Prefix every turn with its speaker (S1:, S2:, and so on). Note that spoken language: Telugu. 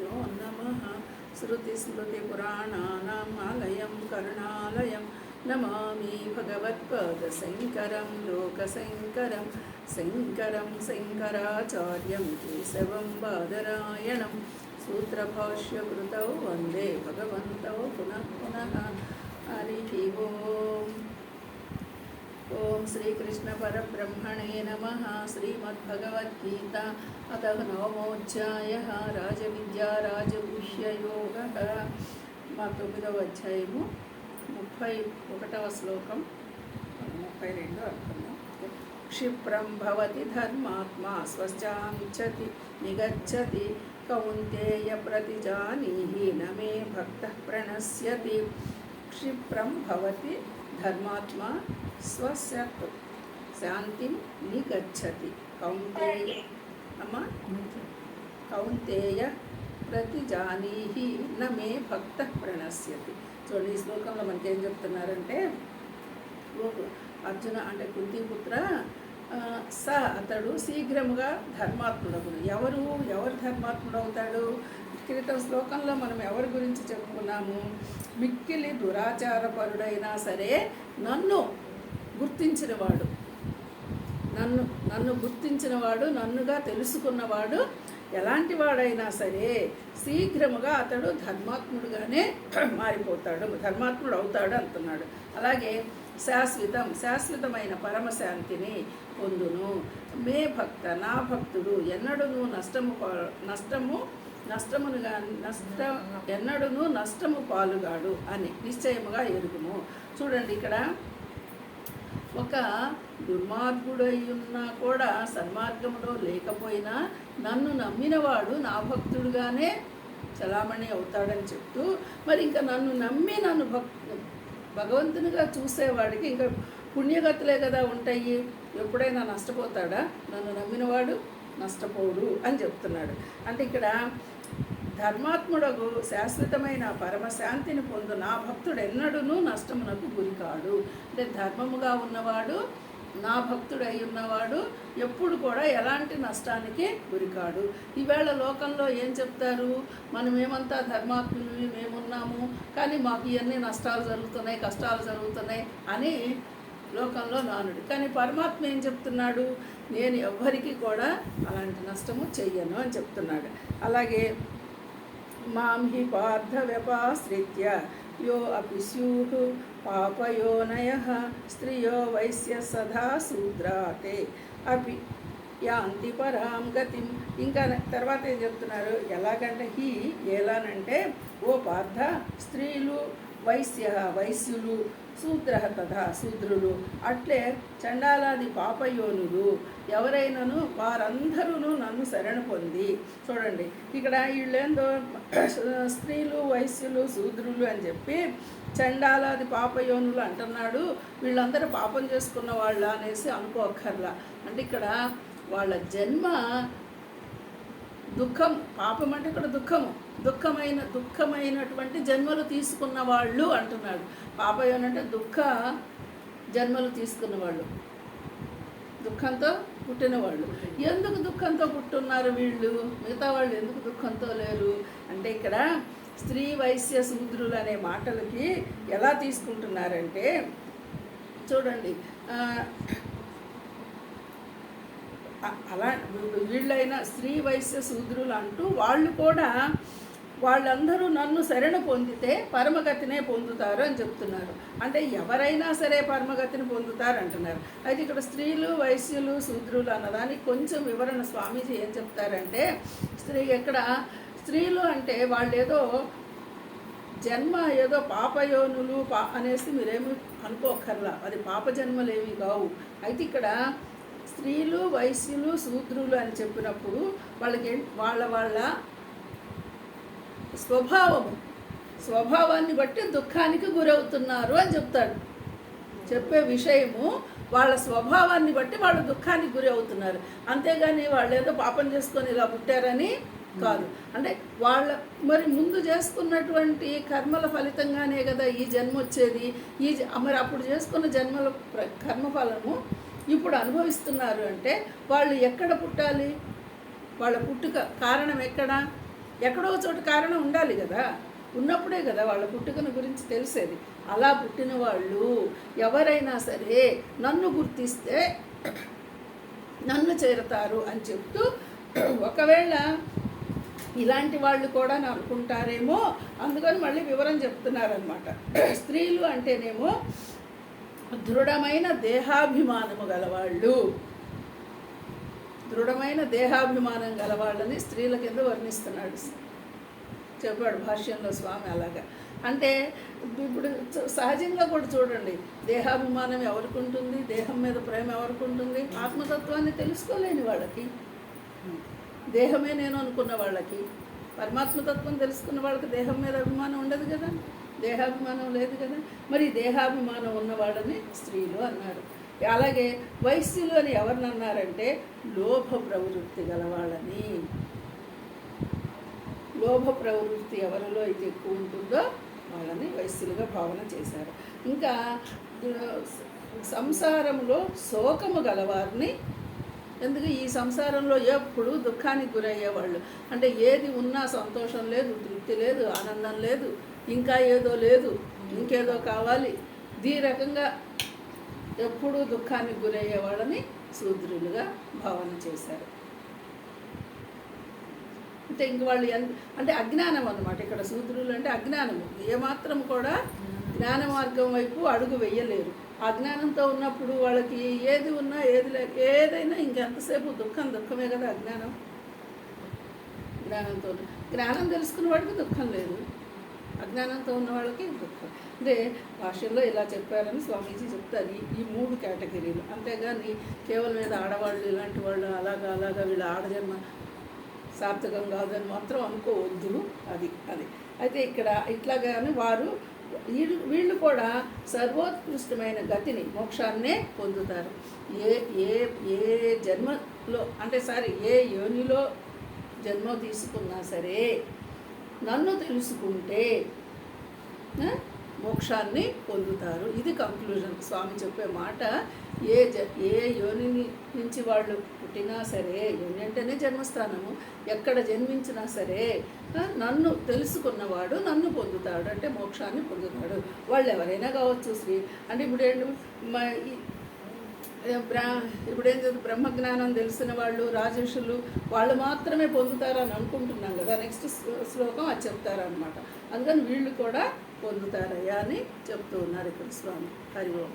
S1: श्रीगुरुभ्यो नमः। श्रुतिस्मृतिपुराणानाम् आलयं करुणालयं नमामि भगवत्पादशङ्करं लोकशङ्करं शङ्करं शङ्कराचार्यं केशवं बादरायणं सूत्रभाष्यकृतौ वन्दे भगवन्तौ पुनः पुनः। हरिः ओम्। ओम श्रीकृष्ण परब्रह्मणे नमः। श्रीमद्भगवद्गीता अतः नवमोऽध्यायः राजविद्या राजगुह्ययोगः। మా 9వ అధ్యాయము 31వ శ్లోకం 32 అర్థము. క్షిప్రం భవతి ధర్మాత్మా స్వచ్ఛాంచతి నిగచ్చతి కౌంతేయ ప్రతిజానీహి నమే భక్తః ప్రణశ్యతి. క్షిప్రం భవతి ధర్మాత్మా స్వస్య శాంతి నిగచ్చతి కౌంతేయ కౌంతేయ ప్రతిజానీహి నమే భక్త ప్రణశ్యతి. చూడండి, ఈ శ్లోకంలో మనకి ఏం చెప్తున్నారంటే, అర్జున అంటే కుంతిపుత్ర అతడు శీఘ్రముగా ధర్మాత్ముడవును. ఎవరు ధర్మాత్ముడు అవుతాడు? క్రితం శ్లోకంలో మనం ఎవరి గురించి చెప్పుకున్నాము? మిక్కిలి దురాచారపరుడైనా సరే నన్ను గుర్తించినవాడు, నన్ను గుర్తించినవాడు, నన్నుగా తెలుసుకున్నవాడు, ఎలాంటి వాడైనా సరే శీఘ్రముగా అతడు ధర్మాత్ముడుగానే మారిపోతాడు, ధర్మాత్ముడు అవుతాడు అంటున్నాడు. అలాగే శాశ్వతమైన పరమశాంతిని పొందును. మే భక్త, నా భక్తుడు ఎన్నడూను ఎన్నడూను నష్టము పాలుగాడు అని నిశ్చయముగా ఎరుగుము. చూడండి, ఇక్కడ ఒక దుర్మార్గుడై ఉన్నా కూడా సన్మార్గంలో లేకపోయినా నన్ను నమ్మినవాడు నా భక్తుడుగానే చలామణి అవుతాడని చెప్తూ, మరి ఇంకా నన్ను నమ్మి భగవంతునిగా చూసేవాడికి ఇంకా పుణ్యగతులే కదా ఉంటాయి. ఎప్పుడైనా నష్టపోతాడా? నన్ను నమ్మినవాడు నష్టపోడు అని చెప్తున్నాడు. అంటే ఇక్కడ ధర్మాత్ముడకు శాశ్వతమైన పరమశాంతిని పొందు నా భక్తుడు ఎన్నడూను నష్టమునకు గురికాడు. అంటే ధర్మముగా ఉన్నవాడు, నా భక్తుడు అయి ఉన్నవాడు ఎప్పుడు కూడా ఎలాంటి నష్టానికి గురికాడు. ఈవేళ లోకంలో ఏం చెప్తారు? మనమేమంతా ధర్మాత్ములు మేమున్నాము, కానీ మాకు ఇవన్నీ నష్టాలు జరుగుతున్నాయి, కష్టాలు జరుగుతున్నాయి అని లోకంలో నానుడు. కానీ పరమాత్మ ఏం చెప్తున్నాడు? నేను ఎవ్వరికి కూడా అలాంటి నష్టము చెయ్యను అని చెప్తున్నాడు. అలాగే మాం హి పార్థ వ్యపాశ్రిత్య యో అపి స్యూః పాపయోనయః స్త్రియో వైశ్య సదా శూద్రాతే అపి యాంతి పరాం గతిం. ఇంకా తర్వాత ఏం చెప్తున్నారు? ఎలాగంటే ఎలానంటే, ఓ పార్థ, స్త్రీలు వైశ్యులు శూద్ర తథా శూద్రులు అట్లే చండాలాది పాపయోనులు ఎవరైనాను వారందరూ నన్ను శరణు పొంది. చూడండి, ఇక్కడ వీళ్ళేందో స్త్రీలు వైశ్యులు శూద్రులు అని చెప్పి చండాలాది పాపయోనులు అంటున్నాడు. వీళ్ళందరూ పాపం చేసుకున్న వాళ్ళ అనేసి అనుకోక్కర్లా. అంటే ఇక్కడ వాళ్ళ జన్మ దుఃఖం, పాపం అంటే ఇక్కడ దుఃఖమైనటువంటి జన్మలు తీసుకున్న వాళ్ళు అంటున్నాడు. పాపం అంటే దుఃఖ జన్మలు తీసుకున్న వాళ్ళు, దుఃఖంతో పుట్టిన వాళ్ళు. ఎందుకు దుఃఖంతో పుట్టున్నారు వీళ్ళు? మిగతా వాళ్ళు ఎందుకు దుఃఖంతో లేరు అంటే, ఇక్కడ స్త్రీ వైశ్య శూద్రులు అనే మాటలకి ఎలా తీసుకుంటున్నారంటే, చూడండి, అలా వీళ్ళైనా స్త్రీ వైశ్య శూద్రులు అంటూ వాళ్ళు కూడా వాళ్ళందరూ నన్ను శరణు పొందితే పరమగతినే పొందుతారు అని చెప్తున్నారు. అంటే ఎవరైనా సరే పరమగతిని పొందుతారు అంటున్నారు. అయితే ఇక్కడ స్త్రీలు వైశ్యులు శూద్రులు అన్నదానికి కొంచెం వివరణ స్వామీజీ ఏం చెప్తారంటే, స్త్రీలు అంటే వాళ్ళు ఏదో పాపయోనులు అనేసి మీరేమి అనుకోకర్లా, అది పాప జన్మలేవి కావు. అయితే ఇక్కడ స్త్రీలు వైశ్యులు శూద్రులు అని చెప్పినప్పుడు వాళ్ళకి వాళ్ళ స్వభావాన్ని బట్టి దుఃఖానికి గురవుతున్నారు అని చెప్తాడు. చెప్పే విషయము వాళ్ళ స్వభావాన్ని బట్టి వాళ్ళు దుఃఖానికి గురి అవుతున్నారు. అంతేగాని వాళ్ళు ఏదో పాపం చేసుకొని ఇలా పుట్టారని కాదు. అంటే మరి ముందు చేసుకున్నటువంటి కర్మల ఫలితంగానే కదా ఈ జన్మ వచ్చేది. మరి అప్పుడు చేసుకున్న జన్మల కర్మఫలము ఇప్పుడు అనుభవిస్తున్నారు అంటే వాళ్ళు ఎక్కడ పుట్టాలి? వాళ్ళ పుట్టుక కారణం ఎక్కడ? ఎక్కడో చోట కారణం ఉండాలి కదా, ఉన్నప్పుడే కదా వాళ్ళ పుట్టుకను గురించి తెలిసేది. అలా పుట్టిన వాళ్ళు ఎవరైనా సరే నన్ను గుర్తిస్తే నన్ను చేరతారు అని చెప్తూ, ఒకవేళ ఇలాంటి వాళ్ళు కూడా అనుకుంటారేమో అందుకని మళ్ళీ వివరం చెప్తున్నారనమాట. స్త్రీలు అంటేనేమో దృఢమైన దేహాభిమానము గలవాళ్ళు, దృఢమైన దేహాభిమానం గలవాళ్ళని స్త్రీల కింద వర్ణిస్తున్నాడు, చెప్పాడు భాష్యంలో స్వామి. అలాగా అంటే ఇప్పుడు సహజంగా కూడా చూడండి, దేహాభిమానం ఎవరికి ఉంటుంది, దేహం మీద ప్రేమ ఎవరికి ఉంటుంది, ఆత్మతత్వాన్ని తెలుసుకోలేని వాళ్ళకి, దేహమే నేను అనుకున్న వాళ్ళకి, పరమాత్మతత్వం తెలుసుకున్న వాళ్ళకి దేహం మీద అభిమానం ఉండదు కదా, దేహాభిమానం లేదు కదా. మరి దేహాభిమానం ఉన్న వాళ్ళని స్త్రీలు అన్నారు. అలాగే వైశ్యులు అని ఎవరిని అన్నారంటే లోభ ప్రవృత్తి గలవాళ్ళని. లోభ ప్రవృత్తి ఎవరిలో అయితే ఎక్కువ ఉంటుందో వాళ్ళని వైశ్యులుగా భావన చేశారు. ఇంకా సంసారంలో శోకము గలవారిని, ఎందుకు ఈ సంసారంలో ఎప్పుడు దుఃఖానికి గురయ్యేవాళ్ళు, అంటే ఏది ఉన్నా సంతోషం లేదు, తృప్తి లేదు, ఆనందం లేదు, ఇంకా ఏదో లేదు, ఇంకేదో కావాలి, ఈ రకంగా ఎప్పుడూ దుఃఖానికి గురయ్యే వాళ్ళని శూద్రులుగా భావన చేశారు. అంటే ఇంక వాళ్ళు అంటే అజ్ఞానం అన్నమాట. ఇక్కడ శూద్రులు అంటే అజ్ఞానము, ఏమాత్రం కూడా జ్ఞాన మార్గం వైపు అడుగు వెయ్యలేరు. అజ్ఞానంతో ఉన్నప్పుడు వాళ్ళకి ఏది ఉన్నా ఏది లేక ఏదైనా ఇంకెంతసేపు దుఃఖమే కదా అజ్ఞానం. జ్ఞానంతో, జ్ఞానం తెలుసుకున్న వాడికి దుఃఖం లేదు, అజ్ఞానంతో ఉన్న వాళ్ళకి దుఃఖం. అంటే భాషల్లో ఇలా చెప్పారని స్వామీజీ చెప్తారు, ఈ 3 కేటగిరీలు. అంతేగాని కేవలం ఏదో ఆడవాళ్ళు ఇలాంటి వాళ్ళు అలాగా వీళ్ళ ఆడజన్మ సార్థకం కాదని మాత్రం అనుకోవద్దు. అది అయితే ఇక్కడ ఇట్లాగానే వారు వీళ్ళు కూడా సర్వోత్కృష్టమైన గతిని, మోక్షాన్నే పొందుతారు. ఏ జన్మలో అంటే ఏ యోనిలో జన్మ తీసుకున్నా సరే నన్ను తెలుసుకుంటే మోక్షాన్ని పొందుతారు. ఇది కంక్లూజన్. స్వామి చెప్పే మాట, ఏ యోని నుంచి వాళ్ళు పుట్టినా సరే, యోని అంటేనే జన్మస్థానము, ఎక్కడ జన్మించినా సరే నన్ను తెలుసుకున్నవాడు నన్ను పొందుతాడు, అంటే మోక్షాన్ని పొందుతాడు. వాళ్ళు ఎవరైనా కావచ్చు. శ్రీ అంటే ఇప్పుడేం బ్రహ్మజ్ఞానం తెలిసిన వాళ్ళు, రాజర్షులు వాళ్ళు మాత్రమే పొందుతారని అనుకుంటున్నాం కదా. నెక్స్ట్ శ్లోకం అది చెప్తారనమాట. అందుకని వీళ్ళు కూడా పొందుతారయ్యా అని చెప్తూ ఉన్నారు ఇక్కడ స్వామి. హరి ఓం.